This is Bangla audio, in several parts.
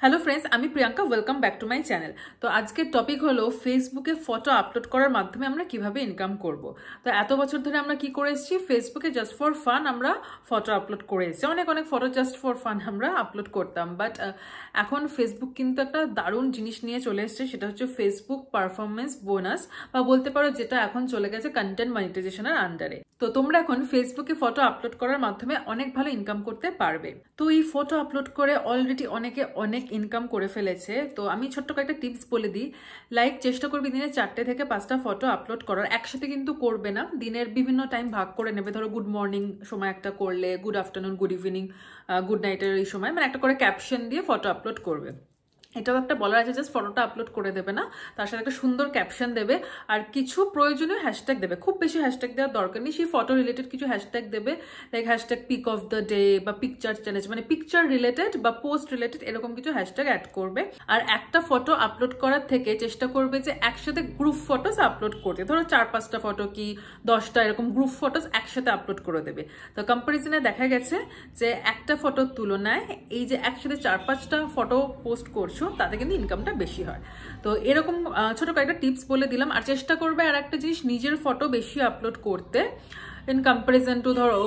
হ্যালো ফ্রেন্ডস, আমি Priyanka. Welcome back to my channel. তো আজকের টপিক হলো ফেসবুকে ফটো আপলোড করার মাধ্যমে আমরা কিভাবে ইনকাম করব। তো এত বছর ধরে আমরা কি করে এসেছি, ফেসবুকে জাস্ট ফর ফান আমরা ফটো আপলোড করে এসেছি। অনেক অনেক ফটো জাস্ট ফর ফান আমরা আপলোড করতাম, বাট এখন ফেসবুক কিন্তু একটা দারুণ জিনিস নিয়ে চলে এসেছে, সেটা হচ্ছে ফেসবুক পারফরমেন্স বোনাস, বা বলতে পারো যেটা এখন চলে গেছে কন্টেন্ট মনিটাইজেশনের আন্ডারে। তো তোমরা এখন ফেসবুকে ফটো আপলোড করার মাধ্যমে অনেক ভালো ইনকাম করতে পারবে। তো এই ফটো আপলোড করে অলরেডি অনেকে অনেক ইনকাম করে ফেলেছে। তো আমি ছোট্ট কয়েকটা টিপস বলে দিই। চেষ্টা করবে দিনে 4টে থেকে 5টা ফটো আপলোড করার। একসাথে কিন্তু করবে না, দিনের বিভিন্ন টাইম ভাগ করে নেবে। ধরো গুড মর্নিং সময় একটা করলে, good afternoon, good evening, good নাইটের এই সময় একটা করে ক্যাপশন দিয়ে ফটো আপলোড করবে। এটাও একটা বলার আছে, জাস্ট ফটোটা আপলোড করে দেবে না, তার সাথে একটা সুন্দর ক্যাপশন দেবে আর কিছু প্রয়োজনীয় হ্যাশট্যাগ দেবে। খুব বেশি হ্যাশট্যাগ দেওয়ার দরকার নেই, সেই ফটো রিলেটেড কিছু হ্যাশট্যাগ দেবে, like hashtag peak of the day বা পিকচার চ্যালেঞ্জ, পিকচার রিলেটেড বা পোস্ট রিলেটেড এরকম কিছু হ্যাশট্যাগ অ্যাড করবে। আর একটা ফটো আপলোড করার থেকে চেষ্টা করবে যে একসাথে গ্রুপ ফটোস আপলোড করতে। ধরো 4-5টা ফটো কি 10টা এরকম গ্রুপ ফটোস একসাথে আপলোড করে দেবে। তো কম্পারিজনে দেখা গেছে যে একটা ফটোর তুলনায় এই যে একসাথে 4-5টা ফটো পোস্ট করছো, তাতে কিন্তু ইনকামটা বেশি হয়। তো এরকম ছোট কয়েকটা টিপস বলে দিলাম। আর চেষ্টা করবে আর একটা জিনিস, নিজের ফটো বেশি আপলোড করতে ইন কম্পারিজন টু ধরো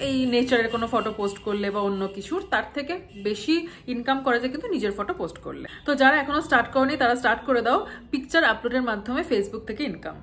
এই নেচারের কোনো ফটো পোস্ট করলে বা অন্য কিছুর, তার থেকে বেশি ইনকাম করা যায় কিন্তু নিজের ফটো পোস্ট করলে। তো যারা এখনো স্টার্ট করেনি তারা স্টার্ট করে দাও পিকচার আপলোডের মাধ্যমে ফেসবুক থেকে ইনকাম।